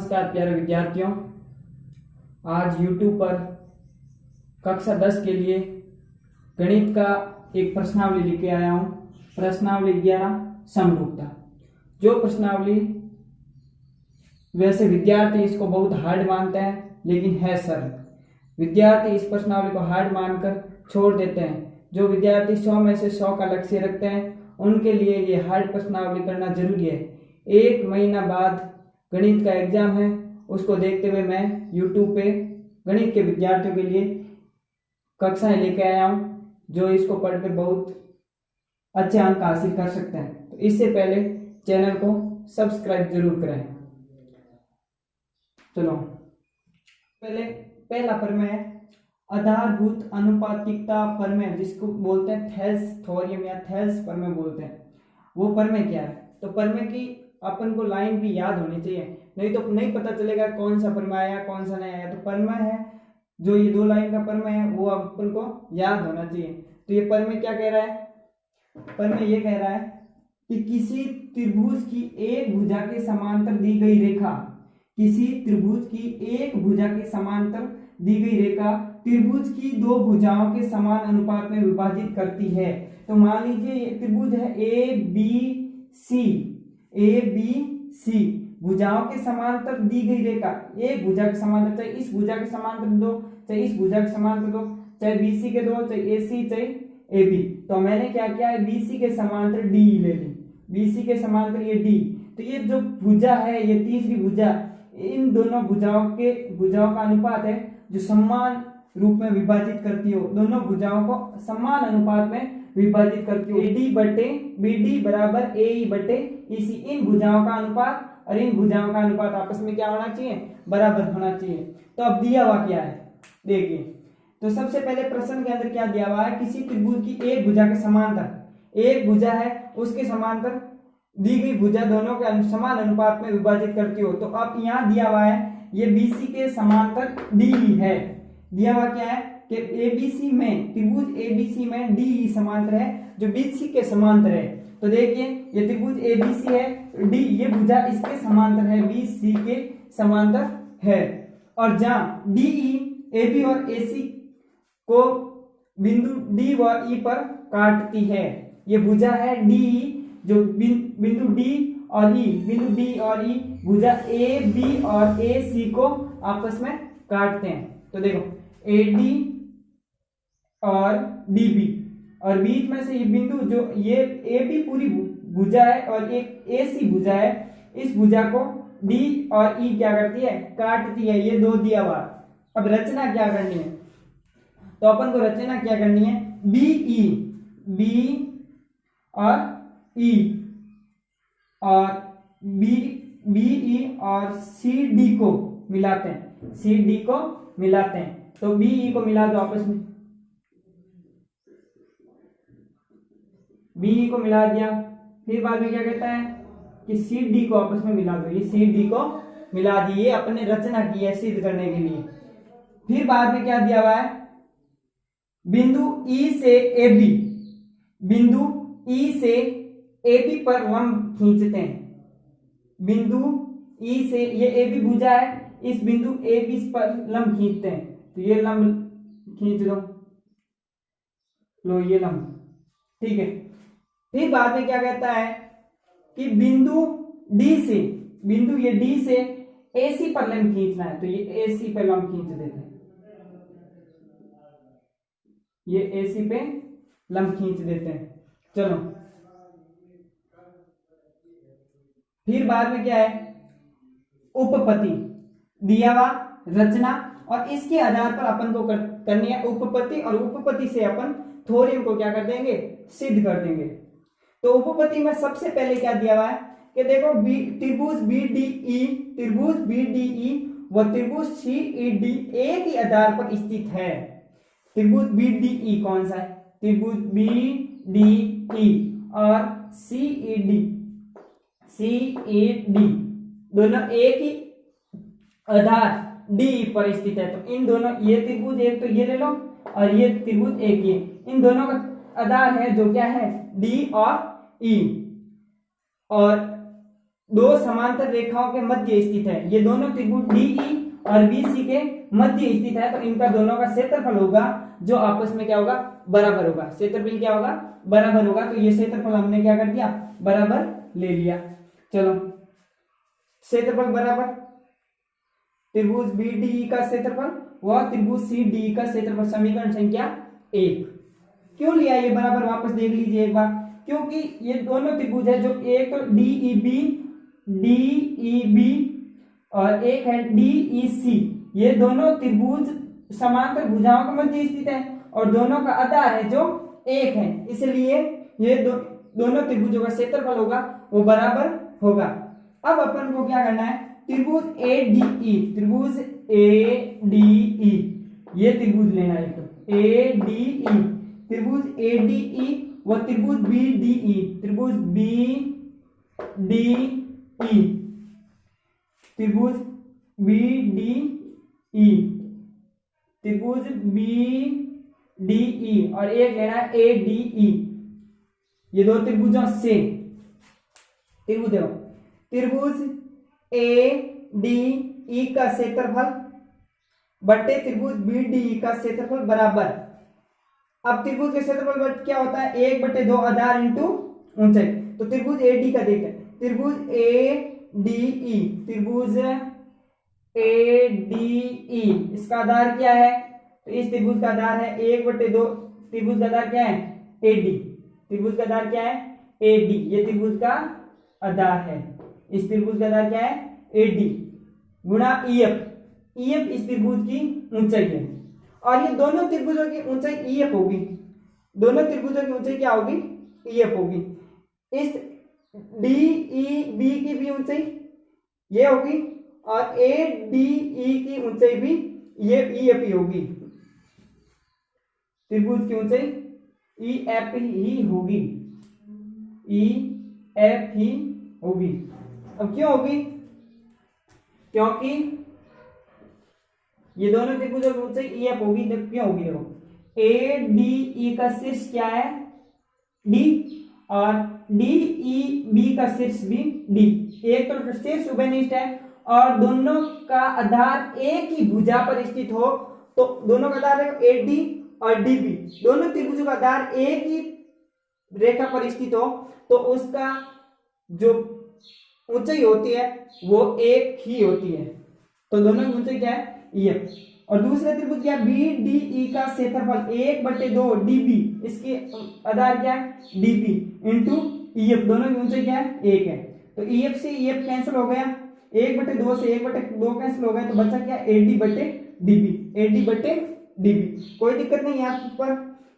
नमस्कार प्यारे विद्यार्थियों, आज YouTube पर कक्षा 10 के लिए गणित का एक प्रश्नावली लेके आया हूँ। प्रश्नावली 11 समरूपता। जो प्रश्नावली वैसे विद्यार्थी इसको बहुत हार्ड मानते हैं, लेकिन है सरल। विद्यार्थी इस प्रश्नावली को हार्ड मानकर छोड़ देते हैं। जो विद्यार्थी 100 में से 100 का लक्ष्य रखते हैं, उनके लिए ये हार्ड प्रश्नावली करना जरूरी है। 1 महीना बाद गणित का एग्जाम है, उसको देखते हुए मैं YouTube पे गणित के विद्यार्थियों के लिए कक्षाएं लेके आया हूँ, जो इसको पढ़कर बहुत अच्छे अंक हासिल कर सकते हैं। तो इससे पहले चैनल को सब्सक्राइब जरूर करें। चलो, पहला प्रमेय है आधारभूत अनुपातिकता प्रमेय, जिसको बोलते हैं थेल्स थ्योरम या थेल्स प्रमेय बोलते हैं। वो प्रमेय क्या है? तो प्रमेय की अपन को लाइन भी याद होनी चाहिए, नहीं तो नहीं पता चलेगा कौन सा प्रमेय आया कौन सा नहीं आया। तो प्रमेय है जो ये 2 लाइन का प्रमेय है, वो अपन को याद होना चाहिए। तो ये प्रमेय क्या कह रहा है? प्रमेय ये कह रहा है कि किसी त्रिभुज की एक भुजा के समांतर दी गई रेखा, किसी त्रिभुज की एक भुजा के समांतर दी गई रेखा त्रिभुज की 2 भुजाओं के समान अनुपात में विभाजित करती है। तो मान लीजिए ये त्रिभुज है ए बी सी भुजाओं के समांतर दी गई रेखा, एक भुजा के समांतर, चाहे इस भुजा के समांतर दो, चाहे इस भुजा के समांतर दो, चाहे बीसी के दो, चाहे एसी, चाहे एबी। तो मैंने क्या किया है, बीसी के समांतर डी ले ली, बीसी के समांतर ये डी। तो ये जो भुजा है, ये तीसरी भुजा, इन दोनों भुजाओं का अनुपात है जो समान रूप में विभाजित करती हो, दोनों भुजाओं को समान अनुपात में विभाजित करती हो। एडी बटे बीडी बराबर एई बटे ईसी। इन भुजाओं का अनुपात और इन भुजाओं का अनुपात आपस में क्या होना चाहिए? बराबर होना चाहिए। तो अब दिया हुआ क्या है देखिए। तो सबसे पहले प्रश्न के अंदर क्या दिया हुआ है? किसी त्रिभुज की एक भुजा के समांतर, एक भुजा है उसके समांतर दी गई भुजा दोनों के समान अनुपात में विभाजित करती हो। तो अब यहाँ दिया हुआ है ये बीसी के समांतर डी है। दिया हुआ क्या है कि एबीसी में, त्रिभुज एबीसी में डी समांतर है जो बीसी के समांतर है। तो देखिए ये त्रिभुज एबीसी है, डी ये भुजा इसके समांतर है, बीसी के समांतर है। और जहां डीई एबी और एसी को बिंदु डी व ई पर काटती है, ये भुजा है डीई जो बिंदु डी और ई, बिंदु डी और ई भुजा ए बी और ए सी को आपस में काटते हैं। तो देखो एडी और डीबी, और बीच में से ये बिंदु जो ये ए बी पूरी भुजा है और एक ए सी भुजा है, इस भुजा को डी और ई क्या करती है? काटती है। ये 2 दिया हुआ। अब रचना क्या करनी है? तो अपन को रचना क्या करनी है? बी और ई और बी ई और सी डी को मिलाते हैं, सी डी को मिलाते हैं। तो बी ई को मिला दो आपस में, बी ई को मिला दिया। फिर बाद में क्या कहता है कि सी डी को आपस में मिला दो, ये सी डी को मिला दी, ये अपने रचना की है सिद्ध करने के लिए। फिर बाद में क्या दिया हुआ है? बिंदु ई से ए बी, बिंदु ई से ए बी पर लंब खींचते हैं। बिंदु ई से ये ए बी भुजा है, इस बिंदु ए बी पर लंब खींचते हैं। तो ये लंब खींच लो ये लंब, ठीक है। फिर बाद में क्या कहता है कि बिंदु डी से, बिंदु ये डी से एसी पर लंब खींचना है। तो ये एसी पे लंब खींच देते हैं, ये एसी पे लंब खींच देते हैं। चलो, फिर बाद में क्या है? उपपत्ति दिया हुआ रचना, और इसके आधार पर अपन को करनी है उपपत्ति, और उपपत्ति से अपन थ्योरम को क्या कर देंगे? सिद्ध कर देंगे। तो उपपत्ति में सबसे पहले क्या दिया हुआ है कि देखो त्रिभुज बीडीई, त्रिभुज बीडीई व त्रिभुज सीईडी एक ही आधार पर स्थित है। त्रिभुज बीडीई कौन सा है? त्रिभुज बीडीई और सीईडी दोनों एक ही आधार डी पर स्थित है। तो इन दोनों, ये त्रिभुज एक तो ये ले लो और ये त्रिभुज एक, ये इन दोनों का आधार है जो क्या है? डी और ई। और दो समांतर रेखाओं के मध्य स्थित है। ये दोनों त्रिभुज डीई और बीसी के मध्य स्थित है, तो इनका दोनों का क्षेत्रफल होगा जो आपस में क्या होगा, बराबर होगा। क्षेत्रफल क्या होगा, बराबर होगा। तो ये क्षेत्रफल हमने क्या कर दिया, बराबर ले लिया। चलो क्षेत्रफल बराबर त्रिभुज बीडीई का क्षेत्रफल व त्रिभुज सीडीई का क्षेत्रफल, समीकरण संख्या 1। क्यों लिया ये बराबर, वापस देख लीजिए एक बार। क्योंकि ये दोनों त्रिभुज है, जो एक तो डीईबी और एक है डीईसी, ये दोनों त्रिभुज समांतर भुजाओं के मध्य स्थित है और दोनों का आधार है जो 1 है, इसलिए ये दोनों त्रिभुजों का क्षेत्रफल होगा वो बराबर होगा। अब अपन को क्या करना है, त्रिभुज एडीई, त्रिभुज एडीई, ये त्रिभुज लेना है, तो एडीई, त्रिभुज एडीई व त्रिभुज बीडीई, त्रिभुज बीडीई, त्रिभुज बीडीई, त्रिभुज बीडीई और एक लेना है एडीई। ये दो त्रिभुजों से त्रिभुज देखो, त्रिभुज एडीई का क्षेत्रफल बट्टे त्रिभुज बीडीई का क्षेत्रफल बराबर। अब त्रिभुज के क्षेत्रफल क्या होता है, 1/2 आधार इंटू ऊंचाई। तो त्रिभुज एडी का देखते हैं, त्रिभुज एडीई, त्रिभुज एडीई, इसका आधार क्या है, तो इस त्रिभुज का आधार है 1/2, त्रिभुज का आधार क्या है, एडी, त्रिभुज का आधार क्या है, एडी, ये त्रिभुज का आधार है। इस त्रिभुज का आधार क्या है, एडी गुणा ईएफ, ईएफ इस त्रिभुज की ऊंचाई है और ये दोनों त्रिभुजों की ऊंचाई ईएफ होगी, दोनों त्रिभुजों की ऊंचाई क्या होगी, ईएफ होगी। इस डीईबी की भी ऊंचाई ये होगी और एडीई की ऊंचाई भी ये ईएफ ही होगी, त्रिभुज की ऊंचाई ईएफ ही होगी, ईएफ ही होगी। अब क्यों होगी, क्योंकि ये दोनों त्रिभुजों की ऊंचाई ईएफ होगी। जब क्यों होगी, देखो एडीई का शीर्ष क्या है, डी, और डीईबी का शीर्ष भी डी। एक तो शीर्ष उभयनिष्ठ है और दोनों का आधार एक ही भुजा पर स्थित हो, तो दोनों का आधार है एडी और डीबी, दोनों त्रिभुजों का आधार एक ही रेखा पर स्थित हो, तो उसका जो ऊंचाई होती है वो एक ही होती है। तो दोनों की ऊंचाई क्या है, ईएफ। और दूसरा त्रिभुज क्या, बीडीई का क्षेत्रफल 1/2 डीबी, इसके आधार क्या है, डीबी इंटू ईएफ, दोनों की ऊंचाई क्या है, 1 है। तो ईएफ से ईएफ कैंसिल हो गया, 1/2 से 1/2 कैंसिल हो गया, तो बचा क्या, एडी/डीबी, एडी/डीबी। कोई दिक्कत नहीं यहाँ पर।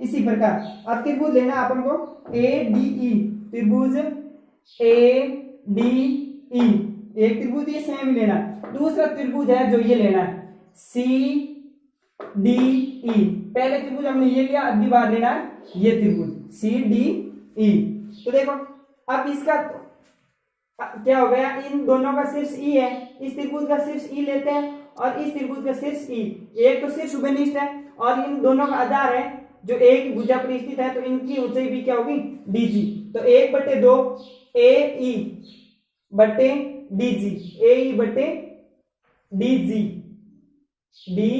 इसी प्रकार अब त्रिभुज लेना अपन को एडीई, त्रिभुज एडीई, एक त्रिभुज ये सेम ही लेना। दूसरा त्रिभुज है जो ये लेना है सी डी ई, पहले त्रिभुज हमने ये लिया, अगली बार लेना है ये त्रिभुज सी डी ई। तो देखो अब इसका क्या हो गया, इन दोनों का शीर्ष ई है, इस त्रिभुज का शीर्ष ई लेते हैं और इस त्रिभुज का शीर्ष ई, एक तो शीर्ष उभयनिष्ठ है और इन दोनों का आधार है जो एक भुजा पर स्थित है, तो इनकी ऊंचाई भी क्या होगी, डीजी। तो 1/2 ए बटे डीजी, ए बटे डीजी, डी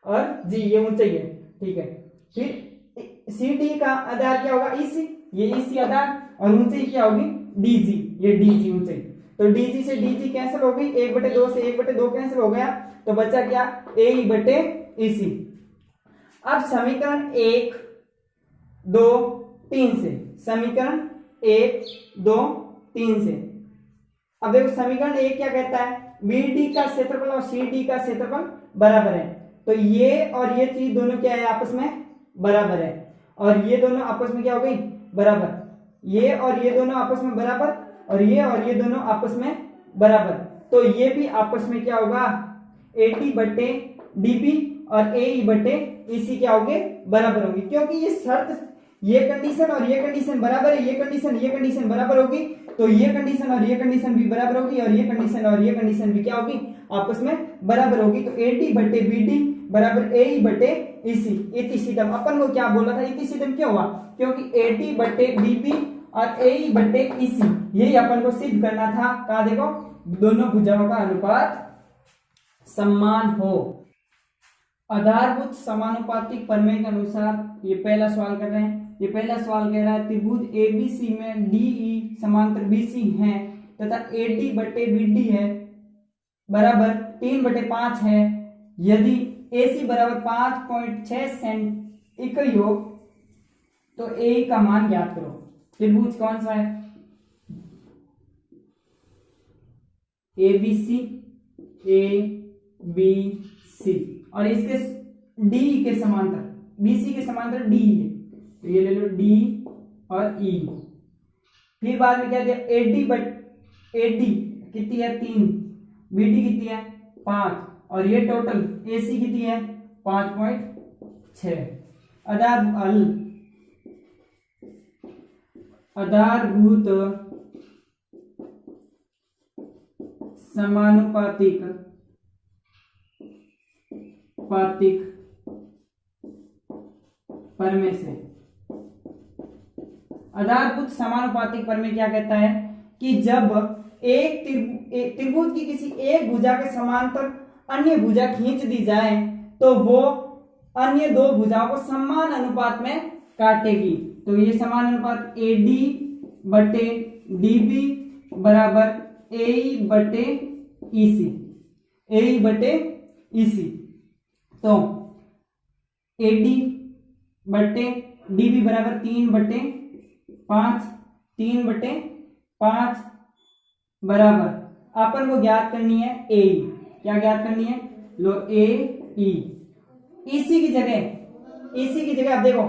और जी ये ऊंचाई है, ठीक है। फिर सी डी का आधार क्या होगा, इसी, ये इसी आधार, और ऊंचाई क्या होगी, डीजी, ये डीजी ऊंचाई। तो डीजी से डीजी कैंसिल हो गई, 1/2 से 1/2 कैंसिल हो गया, तो बचा क्या, ए बटे इसी। अब समीकरण 1, 2, 3 से, समीकरण 1, 2, 3 से अब देखो समीकरण 1 क्या कहता है, बीडी का क्षेत्रफल और सीडी का क्षेत्रफल बराबर है। तो ये और ये चीज दोनों क्या है, आपस में बराबर है, और ये दोनों आपस में क्या हो गई, बराबर। ये और ये दोनों आपस में बराबर, और ये दोनों आपस में बराबर। तो ये भी आपस में क्या होगा, AD/DB और AE/EC क्या होंगे, बराबर होंगे। क्योंकि ये शर्त, ये कंडीशन और ये कंडीशन बराबर है, ये कंडीशन बराबर होगी, तो ये कंडीशन और ये कंडीशन भी बराबर होगी, और ये कंडीशन और ये कंडीशन भी क्या होगी, आपस में बराबर होगी। तो AD/BD बराबर AE/EC। इतिसिदम अपन को क्या बोला था, इतिसिदम क्यों हुआ, क्योंकि AD/BB और ए बटे ईसी, यही अपन को सिद्ध करना था। कहा देखो, दोनों भुजाओं का अनुपात समान हो। आधारभूत समानुपातिक प्रमेय के अनुसार ये पहला सवाल कर रहे हैं। ये पहला सवाल कह रहा है त्रिभुज एबीसी में डीई समांतर बीसी है तथा एडी बटे बीडी है बराबर 3/5 है। यदि एसी बराबर 5.6 सेंट इकाई हो तो ए का मान ज्ञात करो। त्रिभुज कौन सा है? एबीसी, ए बी सी, और इसके डी के समांतर, बीसी के समांतर डी है, तो ये ले लो डी और ई। फिर बाद में क्या दिया? एडी कितनी है? 3, बीडी कितनी है? 5, और ये टोटल एसी कितनी है? 5.6। आधारभूत समानुपातिक प्रमेय से, आधारभूत समानुपातिक प्रमेय क्या कहता है कि जब एक त्रिभुज की किसी एक भुजा के समांतर अन्य भुजा खींच दी जाए तो वो अन्य दो भुजाओं को समान अनुपात में काटेगी। तो ये समान अनुपात एडी बटे डीबी बराबर ए बटे ईसी, ए बटे ईसी। तो एडी बटे डीबी बराबर 3/5, 3/5 बराबर अपन को ज्ञात करनी है ए। क्या ज्ञात करनी है? लो ए ई। ईसी की जगह आप देखो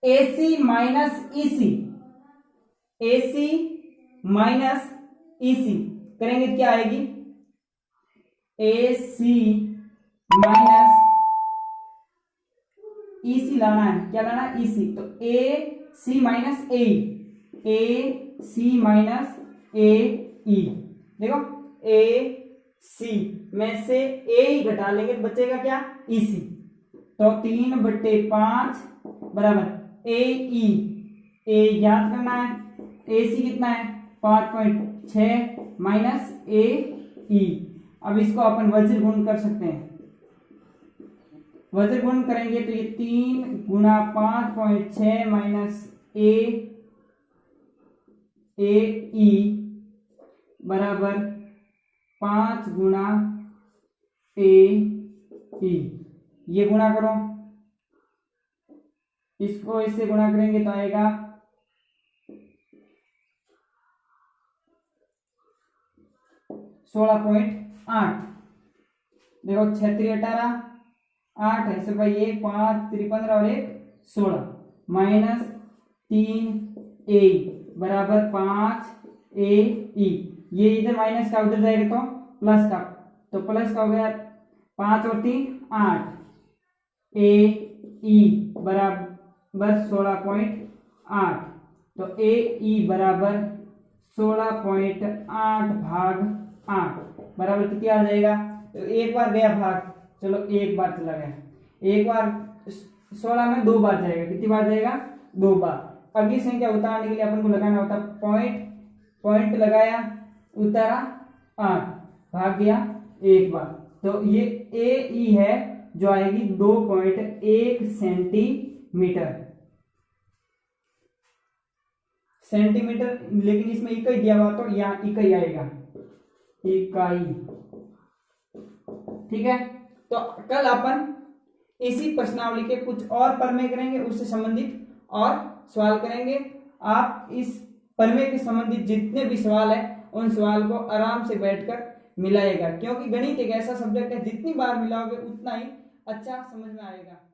AC minus EC, AC minus EC करेंगे तो क्या आएगी? एसी माइनस ईसी लाना है। क्या लाना है? ईसी। तो ए सी माइनस ए सी माइनस ए ई। देखो ए सी में से ए ही घटा लेंगे तो बचेगा क्या? ईसी। तो 3/5 बराबर ए ई, ए याद करना है, ए सी कितना है? 5.6 माइनस ए ई। अब इसको अपन वज्र गुण कर सकते हैं। वज्र गुण करेंगे तो ये 3 गुणा 5.6 माइनस ए ई बराबर 5 गुणा ए ई। ये गुणा करो, इसको इससे गुणा करेंगे तो आएगा 16.8। देखो 6 18 8 है सर भाई, 1 5 3 15 और 1 16 माइनस 3 ए बराबर 5 ए ई। ये इधर माइनस का उधर जाएगा तो प्लस का, तो प्लस का हो गया 5 और 3 8 ए ई बराबर 16.8। तो ए ई बराबर 16.8 भाग 8 बराबर कितना आ जाएगा? तो एक बार गया भाग, चलो एक बार चला गया, एक बार 16 में 2 बार जाएगा। कितनी बार जाएगा? 2 बार। अगली संख्या उतारने के लिए अपन को लगाना होता पॉइंट लगाया, उतारा 8 भाग दिया 1 बार। तो ये ए ई है जो आएगी 2.1 सेंटीमीटर, लेकिन इसमें इकाई दिया हुआ तो यहाँ इकाई आएगा, इकाई। ठीक है, तो कल अपन इसी प्रश्नावली के कुछ और प्रमेय करेंगे, उससे संबंधित और सवाल करेंगे। आप इस प्रमेय के संबंधित जितने भी सवाल है उन सवाल को आराम से बैठकर मिलाएगा, क्योंकि गणित एक ऐसा सब्जेक्ट है जितनी बार मिलाओगे उतना ही अच्छा समझ में आएगा।